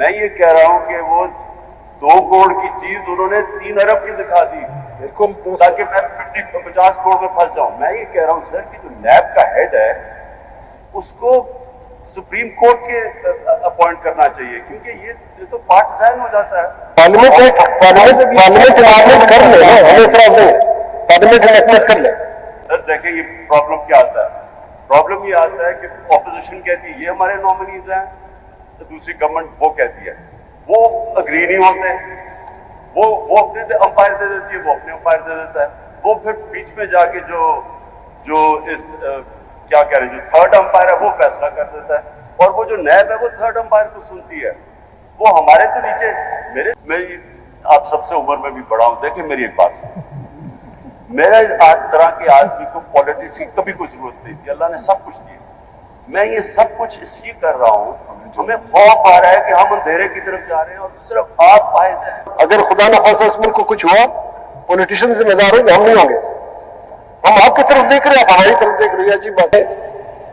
मैं ये कह रहा हूं कि वो 2 करोड़ की चीज उन्होंने 3 अरब की दिखा दी, बिल्कुल, ताकि मैं 50 करोड़ में फंस जाऊं। मैं ये कह रहा हूं सर कि जो नैब का हेड है उसको सुप्रीम कोर्ट के अपॉइंट करना चाहिए, क्योंकि ये तो पार्टिजान हो जाता है। पार्लियामेंट कर ले, पार्लियामेंट इलेक्ट कर ले। सर देखिए ये प्रॉब्लम क्या आता है, प्रॉब्लम ये आता है कि ऑपोजिशन कहती है ये हमारे नॉमिनीज हैं, तो दूसरी गवर्नमेंट वो कहती है, वो अग्री नहीं होते, वो अपने अंपायर दे देती है, वो अपने अंपायर दे देता है, वो फिर बीच में जाके जो इस क्या कह रहे हैं, जो थर्ड अंपायर है वो फैसला कर देता है, और वो जो नैब है वो थर्ड अंपायर को सुनती है। वो हमारे तो नीचे मैं आप सबसे उम्र में भी बड़ा हूं, देखिए मेरी एक बात सुनिए, मेरे तरह के आदमी को पॉलिटिक्स की कभी कोई जरूरत नहीं थी, अल्लाह ने सब कुछ दिया। मैं ये सब कुछ इसलिए कर रहा हूं, हमें खौफ आ रहा है कि हम अंधेरे की तरफ जा रहे हैं और सिर्फ आप फायदे हैं। अगर खुदा न खासा इस मुल्क को कुछ हुआ, पॉलिटिशियन जिम्मेदार होंगे, हम नहीं होंगे। हम आपकी तरफ देख रहे हैं, आप हमारी तरफ देख रहे हैं। अजीब बात है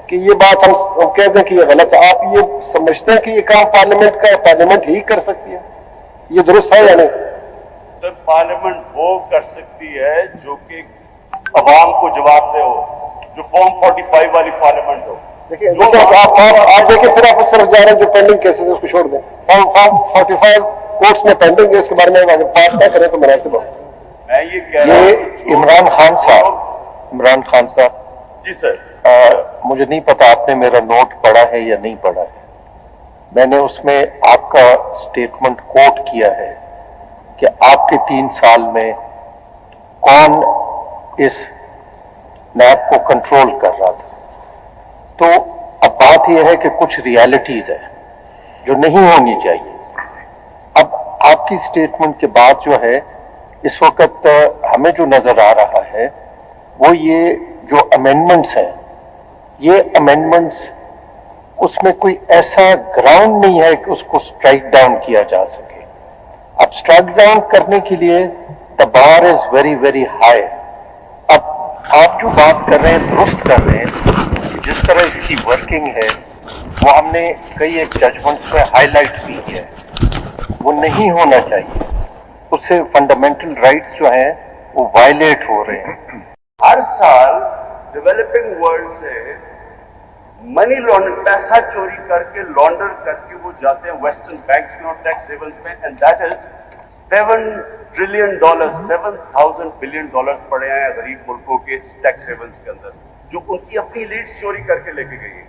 कि ये बात हम कह दें कि ये गलत है। आप ये समझते हैं कि ये काम पार्लियामेंट का पार्लियामेंट ही कर सकती है, ये दुरुस्त है या नहीं? सर पार्लियामेंट वो कर सकती है जो कि अवाम को जवाब दे हो, जो फॉर्म 45 वाली पार्लियामेंट हो। देखिए आप देखिए, फिर आप उस तरफ जा रहे हैं जो पेंडिंग केसेस है उसको छोड़ दें। फॉर्म 45 कोर्ट्स में पेंडिंग है, उसके बारे में अगर बात न करें तो मुनासिब हो। मैं ये कह रहा हूं इमरान खान साहब जी सर, मुझे नहीं पता आपने मेरा नोट पढ़ा है या नहीं पढ़ा है। मैंने उसमें आपका स्टेटमेंट कोट किया है कि आपके 3 साल में कौन इस नैब को कंट्रोल कर रहा था। तो अब बात यह है कि कुछ रियलिटीज है जो नहीं होनी चाहिए। अब आपकी स्टेटमेंट के बाद जो है इस वक्त हमें जो नजर आ रहा है वो ये जो अमेंडमेंट्स हैं, ये अमेंडमेंट्स उसमें कोई ऐसा ग्राउंड नहीं है कि उसको स्ट्राइक डाउन किया जा सके। अब स्ट्राइक डाउन करने के लिए the bar is very very high. अब आप जो बात कर रहे हैं दुरुस्त कर रहे हैं, जिस तरह इसकी वर्किंग है वो हमने कई एक जजमेंट्स में हाईलाइट भी किया है, वो नहीं होना चाहिए। उससे फंडामेंटल राइट्स जो हैं वो वायलेट हो रहे हैं। हर साल डेवलपिंग वर्ल्ड से मनी लॉन्डर, पैसा चोरी करके लॉन्डर करके वो जाते हैं वेस्टर्न बैंक्स में और टैक्स हेवंस में, and that is $7 trillion, $7,000 billion पड़े हैं गरीब मुल्कों के टैक्स हेवंस के अंदर, जो उनकी अपनी लीड्स चोरी करके लेके गई है।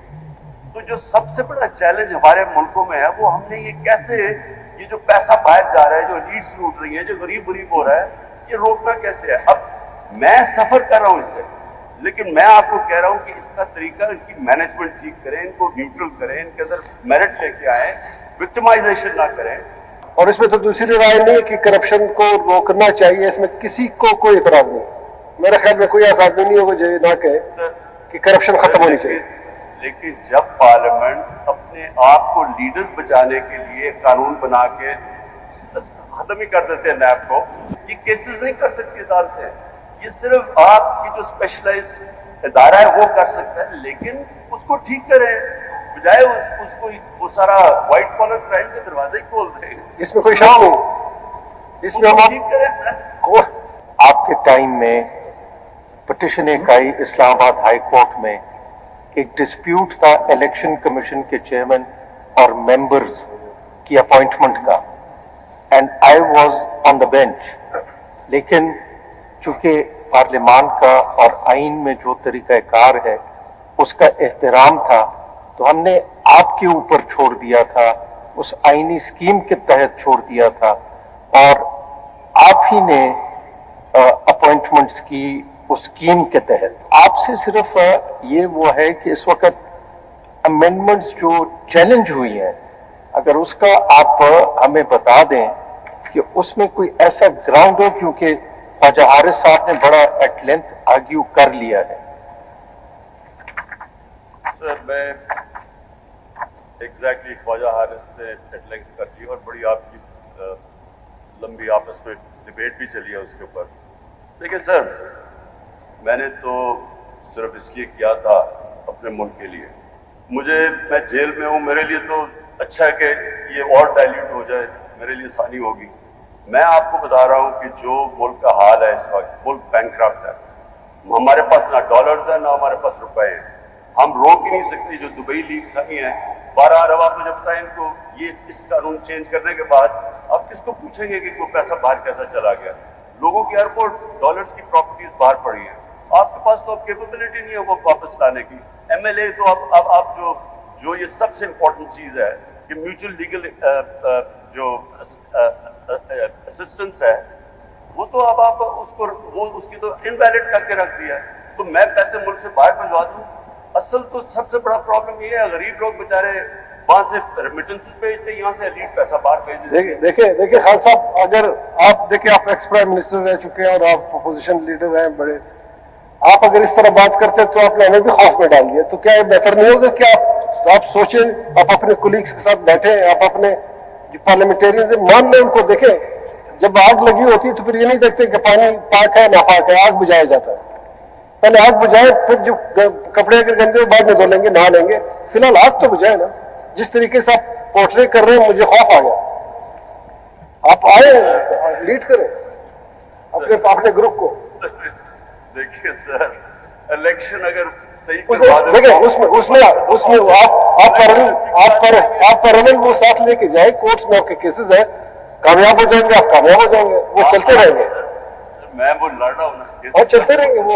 तो जो सबसे बड़ा चैलेंज हमारे मुल्कों में है वो हमने ये कैसे, ये जो पैसा बाहर जा रहा है, जो लीड्स लूट रही है, जो गरीब हो रहा है, ये रोकना कैसे है। अब मैं सफर कर रहा हूं इससे, लेकिन मैं आपको कह रहा हूं कि इसका तरीका, इनकी मैनेजमेंट ठीक करें, इनको न्यूट्रल करें, इनके अंदर मेरिट लेके आए, विक्टिमाइजेशन ना करें। और इसमें तो दूसरी राय नहीं है कि करप्शन को रोकना चाहिए, इसमें किसी को कोई इतराज नहीं। मेरे ख्याल में कोई ऐसा आदमी नहीं होगा जो ना कहे कि करप्शन खत्म होनी चाहिए। लेकिन जब पार्लियामेंट अपने आप को लीडर्स बचाने के लिए कानून बना के खत्म ही कर देते हैं नैब को, ये केसेस नहीं कर सकती अदालतें, ये सिर्फ आपकी जो स्पेशलाइज्ड इदारा है वो कर सकता है। लेकिन उसको ठीक करें, बजाय उसको वो सारा व्हाइट कॉलर क्राइम के दरवाजे ही खोल दें। इसमें कोई शक नहीं, इसमें हम ठीक करें। आपके टाइम में पिटिशन एक आई इस्लामाबाद हाई कोर्ट में, एक डिस्प्यूट था इलेक्शन कमीशन के चेयरमैन और मेंबर्स की अपॉइंटमेंट का, and I was on the bench. लेकिन चूंकि पार्लियामान का और आइन में जो तरीकाकार है उसका एहतराम था, तो हमने आपके ऊपर छोड़ दिया था, उस आईनी स्कीम के तहत छोड़ दिया था, और आप ही ने अपॉइंटमेंट्स की उस स्कीम के तहत। आपसे सिर्फ ये वो है कि इस वक्त अमेंडमेंट्स जो चैलेंज हुई हैं, अगर उसका आप हमें बता दें कि उसमें कोई ऐसा ग्राउंड हो, क्योंकि ख्वाजा हारिस साहब ने बड़ा एट लेंथ आर्ग्यू कर लिया है। सर मैं एग्जैक्टली ख्वाजा हारिस ने एट लेंथ कर दी और बड़ी आपकी लंबी आपस में डिबेट भी चली है उसके ऊपर। देखिए सर, मैंने तो सिर्फ इसलिए किया था अपने मुल्क के लिए। मैं जेल में हूं, मेरे लिए तो अच्छा है कि ये और डाइल्यूट हो जाए, मेरे लिए आसानी होगी। मैं आपको बता रहा हूं कि जो मुल्क का हाल है इस वक्त, मुल्क बैंकक्रप्ट है। हमारे पास ना डॉलर्स है ना हमारे पास रुपए हैं। हम रोक ही नहीं सकते जो दुबई लीग्स आई हैं 12 अरब। आप मुझे बताएं इनको, ये इस कानून चेंज करने के बाद आप किसको पूछेंगे कि कोई पैसा बाहर कैसा चला गया? लोगों की एयरपोर्ट डॉलर्स की प्रॉपर्टीज बाहर पड़ी हैं, आपके पास तो अब कैपेबिलिटी नहीं है वो वापस लाने की। एमएलए तो अब जो ये सबसे इंपॉर्टेंट चीज है कि म्यूचुअल लीगल जो असिस्टेंस है वो तो अब आप उसको वो उसकी तो इनवैलिड करके रख दिया है। तो मैं पैसे मुल्क से बाहर भिजवा दूं? असल तो सबसे बड़ा प्रॉब्लम ये है, गरीब लोग बेचारे वहां से रेमिटेंसेस भेजते, यहाँ से एलीट पैसा बाहर भेज देते। देखिए खान साहब, अगर आप देखिए, आप एक्स प्राइम मिनिस्टर रह चुके हैं और आप अपोजिशन लीडर हैं बड़े, आप अगर इस तरह बात करते तो आपने हमें भी खौफ में डाल दिया। तो क्या ये बेहतर नहीं होगा कि आप सोचें, आप अपने कोलीग्स के साथ बैठे, आप अपने जो पार्लियामेंटेरियन है मान लें, उनको देखें। जब आग लगी होती है तो फिर ये नहीं देखते कि पानी पाक है नापाक है, आग बुझाया जाता है। पहले आग बुझाए, फिर जो कपड़े अगर गंदे बाद में धो लेंगे, नहा लेंगे। फिलहाल आग तो बुझाए ना। जिस तरीके से आप पोर्ट्रे कर रहे हैं, मुझे खौफ आ गया। आप आए, लीड करें अपने ग्रुप को। देखिए सर, इलेक्शन अगर सही देखिए उसमें आप पैरेलल वो साथ लेके जाए, कोर्ट्स में आपके केसेस है, कामयाब हो जाएंगे, आप कामयाब हो जाएंगे, वो चलते रहेंगे। मैं वो लड़ रहा हूँ ना, और चलते रहेंगे वो।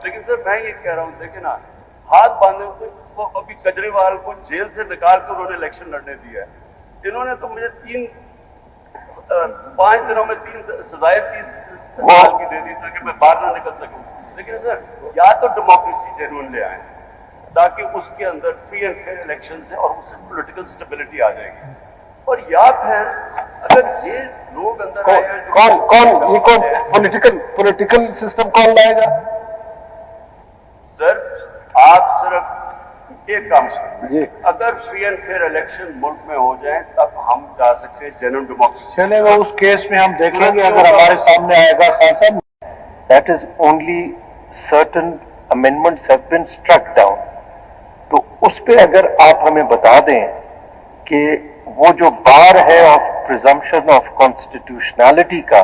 लेकिन सर मैं ये कह रहा हूँ, देखिए ना, हाथ बांधे हुए वो अभी केजरीवाल को जेल से निकाल कर उन्होंने इलेक्शन लड़ने दिया है। इन्होंने तो मुझे 5 दिनों में 3 सजाएं 30 साल की दे दी ताकि मैं बाहर ना निकल सकूं। लेकिन सर या तो डेमोक्रेसी जेन्युइन ले आए ताकि उसके अंदर फ्री एंड फेयर इलेक्शन है और उससे पॉलिटिकल स्टेबिलिटी आ जाएगी, और या फिर अगर ये लोग अंदर आए हैं कौन पॉलिटिकल सिस्टम कौन लाएगा? सर आप सिर्फ एक काम करिए, अगर फ्री एंड फेयर इलेक्शन मुल्क में हो जाए तब हम जा सकते हैं जेन्युइन डेमोक्रेसी। चलेगा, उस केस में हम देखेंगे अगर हमारे सामने आएगा। खान साहब, that is only certain amendments have been struck down. तो उस पे अगर आप हमें बता दें कि वो जो बार है ऑफ प्रिजम्पशन ऑफ कॉन्स्टिट्यूशनैलिटी का,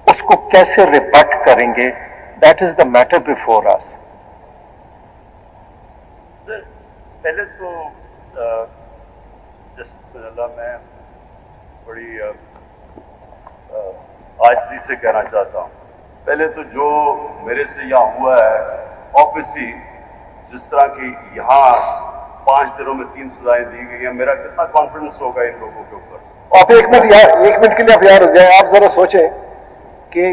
उसको कैसे रिबट करेंगे, that is the matter before us. पहले तो मैं बड़ी आजिज़ी से कहना चाहता हूं, पहले तो जो मेरे से यहाँ हुआ है, ऑब्वियसली जिस तरह की यहाँ 5 दिनों में 3 सजाएं दी गई हैं, मेरा कितना कॉन्फिडेंस होगा इन लोगों के ऊपर। आप एक मिनट के लिए आप यार हो जाए। आप जरा सोचें कि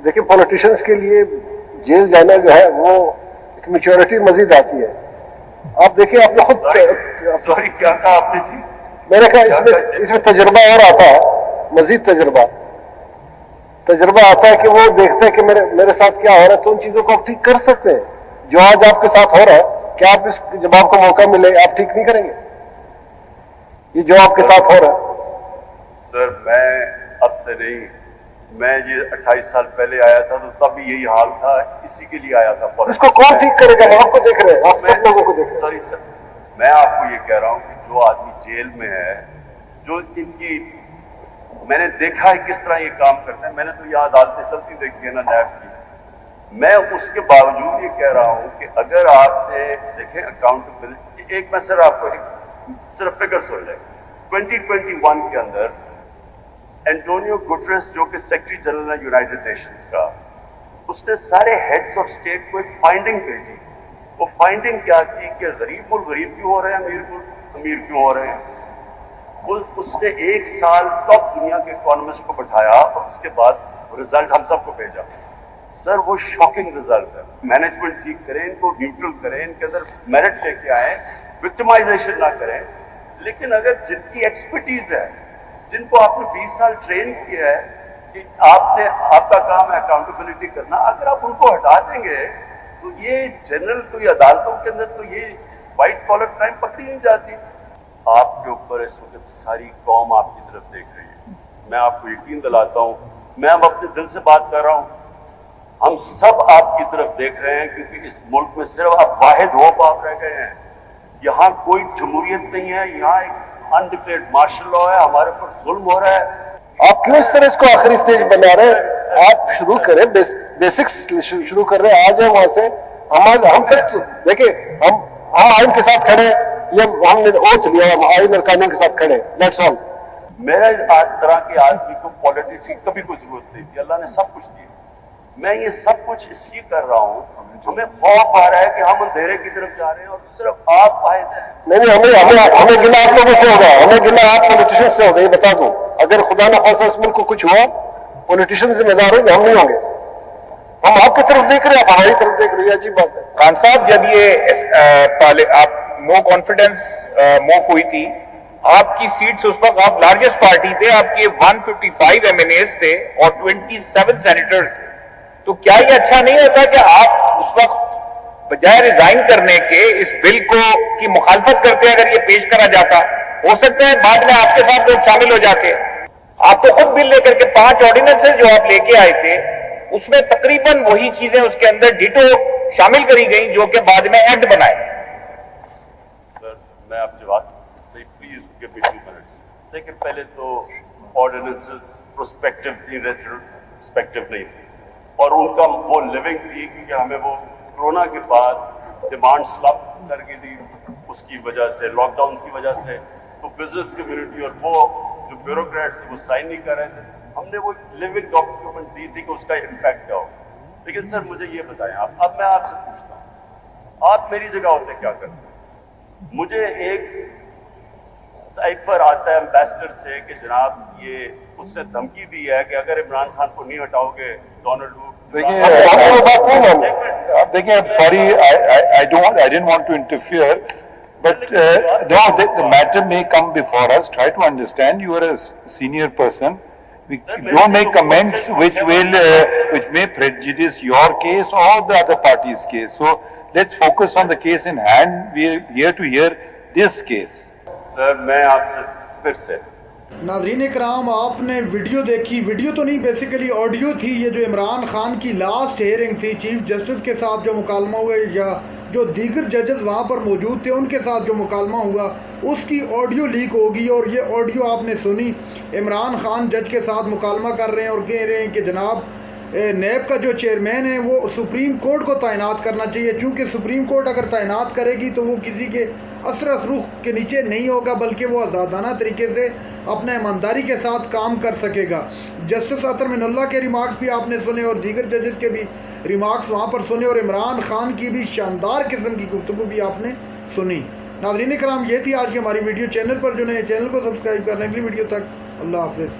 देखिए, पॉलिटिशियंस के लिए जेल जाना जो है वो एक मैच्योरिटी मजीद आती है। आप देखिए, आपने खुद सॉरी क्या कहा आपने जी? मैंने कहा इसमें तजुर्बा और आता है, मजीद तजुर्बा आता है कि वो देखते हैं कि मेरे साथ क्या हो रहा है, तो उन चीजों को आप ठीक कर सकते हैं। जो आज आपके साथ हो रहा है, क्या आप जब आपको मौका मिले आप ठीक नहीं करेंगे? ये जो आपके साथ हो रहा है। सर मैं अब से नहीं, मैं ये 28 साल पहले आया था तो तब भी यही हाल था, इसी के लिए आया था। इसको कौन ठीक करेगा? आपको देख रहे हैं, आप सब लोगों को देख रहे हैं। सॉरी सर, मैं आपको ये कह रहा हूं कि जो आदमी जेल में है, जो इनकी मैंने देखा है किस तरह ये काम करते हैं, मैंने तो ये अदालतें चलती देखी है ना नैब की, मैं उसके बावजूद ये कह रहा हूं कि अगर आपने देखें अकाउंटेबिलिटी, एक मैं सर आपको सिर्फ फिगर सुन लें, 2021 के अंदर एंटोनियो गुटरेस जो कि सेक्रेटरी जनरल है यूनाइटेड नेशंस का, उसने सारे हेड्स ऑफ स्टेट को एक फाइंडिंग भेजी। वो फाइंडिंग क्या थी कि गरीब मुल्क गरीब क्यों हो रहे हैं, अमीर मुल्क अमीर क्यों हो रहे हैं। उसने 1 साल टॉप दुनिया के इकोनॉमिस्ट को बैठाया और उसके बाद रिजल्ट हम सबको भेजा। सर वो शॉकिंग रिजल्ट है। मैनेजमेंट ठीक करें, इनको न्यूट्रल करें, इनके अंदर मेरिट लेके आए, विक्टिमाइजेशन ना करें। लेकिन अगर जिनकी एक्सपर्टीज है, जिनको आपने 20 साल ट्रेन किया है कि आपका काम है अकाउंटेबिलिटी करना, अगर आप उनको हटा देंगे तो ये जनरल तो ये अदालतों के अंदर तो ये व्हाइट कॉलर क्राइम पकड़ी नहीं जाती। आपके ऊपर इस वक्त सारी कौम आपकी तरफ देख रही है। मैं आपको यकीन दिलाता हूं, मैं अब अपने दिल से बात कर रहा हूं, हम सब आपकी तरफ देख रहे हैं, क्योंकि इस मुल्क में सिर्फ आप वाहिद होप आप रह गए हैं यहाँ कोई जमहूरियत नहीं है, यहाँ एक अनडिक्लेयर्ड मार्शल लॉ है, हमारे ऊपर जुल्म हो रहा है। आप क्यों इस तरह इसको आखिरी स्टेज बना रहे हैं? आप शुरू करें, बेसिक्स शुरू कर रहे हैं, आ जाए वहां से। हम तक देखिए, हम आइन के साथ खड़े, ये हमने ओथ लिया, हम आइन और कानून के साथ खड़े, दैट्स ऑल। मेरे तरह के आदमी को पॉलिटिक्स की कभी कोई जरूरत नहीं थी, अल्लाह ने सब कुछ दिया। मैं ये सब कुछ इसलिए कर रहा हूँ, हमें खौफ आ रहा है कि हम अंधेरे की तरफ जा रहे हैं और सिर्फ आप फायदे हैं। नहीं, हमें गिला आप लोगों से होगा, हमें गिला आप पॉलिटिशियन से होगा, ये बता दो। अगर खुदा न खासा इस मुल्क को कुछ हुआ, पॉलिटिशियन जिम्मेदार होंगे, हम नहीं होंगे। हम आपकी तरफ देख रहे हैं, आप हमारी तरफ देख रहे हैं, अजीब बात है। खान साहब, जब ये आप नो कॉन्फिडेंस मूव हुई थी, आपकी सीट्स उस वक्त, आप लार्जेस्ट पार्टी थे, आपके 155 एमएनएस थे और 27 सेनेटर्स थे। तो क्या ये अच्छा नहीं होता कि आप उस वक्त बजाय रिजाइन करने के इस बिल को की मुखालफत करते, अगर ये पेश करा जाता, हो सकता है बाद में आपके साथ लोग शामिल हो जाते। आप तो खुद बिल लेकर के 5 ऑर्डिनेंसेस जो आप लेके आए थे, उसमें तकरीबन वही चीजें उसके अंदर डिटो शामिल करी गई जो कि बाद में एक्ट बनाए। सर, मैं आपसे बात प्लीज गिव मी 2 मिनट्स। लेकिन पहले तो ऑर्डिनेंसेस प्रोस्पेक्टिव थी, रेट्रोस्पेक्टिव नहीं थी, और उनका वो लिविंग थी, क्योंकि हमें वो कोरोना के बाद डिमांड स्लप कर गई थी, उसकी वजह से, लॉकडाउन की वजह से, तो बिजनेस कम्युनिटी और वो जो ब्यूरोक्रेट्स थे वो साइन नहीं कर रहे थे। हमने वो लिविंग डॉक्यूमेंट दी थी कि उसका इम्पैक्ट क्या होगा। लेकिन सर मुझे ये बताएं आप, अब मैं आपसे पूछता हूँ, आप मेरी जगह होते क्या करते? मुझे एक साइफर आता है एम्बेसडर से कि जनाब ये उसने धमकी दी है कि अगर इमरान खान को नहीं हटाओगे डोनाल्ड देखिए, sorry, I didn't want to interfere, but no, the matter may come before us. Try to understand. You are a senior person. We don't make comments which may prejudice your case or the other party's case. So let's focus on the case in hand. We are here to hear this case. Sir, मैं आपसे फिर से नाज़रीन इकराम, आपने video देखी, video तो नहीं basically audio थी। ये जो इमरान खान की लास्ट हेयरिंग थी, चीफ जस्टिस के साथ जो मुकालमा हुआ या जो दीगर जजेस वहाँ पर मौजूद थे उनके साथ जो मुकालमा हुआ, उसकी ऑडियो लीक होगी। और ये ऑडियो आपने सुनी, इमरान खान जज के साथ मुकालमा कर रहे हैं और कह रहे हैं कि जनाब नैब का जो चेयरमैन है वो सुप्रीम कोर्ट को तैनात करना चाहिए, चूँकि सुप्रीम कोर्ट अगर तैनात करेगी तो वो किसी के असर रुख के नीचे नहीं होगा, बल्कि वो आज़ादाना तरीके से अपने ईमानदारी के साथ काम कर सकेगा। जस्टिस अतर मिनुल्लाह के रिमार्क्स भी आपने सुने और दीगर जजेस के भी रिमार्क्स वहाँ पर सुने, और इमरान खान की भी शानदार किस्म की गुफ्तगू भी आपने सुनी। नाज़रीन इकराम, ये थी आज की हमारी वीडियो। चैनल पर जो नए, चैनल को सब्सक्राइब करने के लिए वीडियो तक अल्लाह हाफिज़।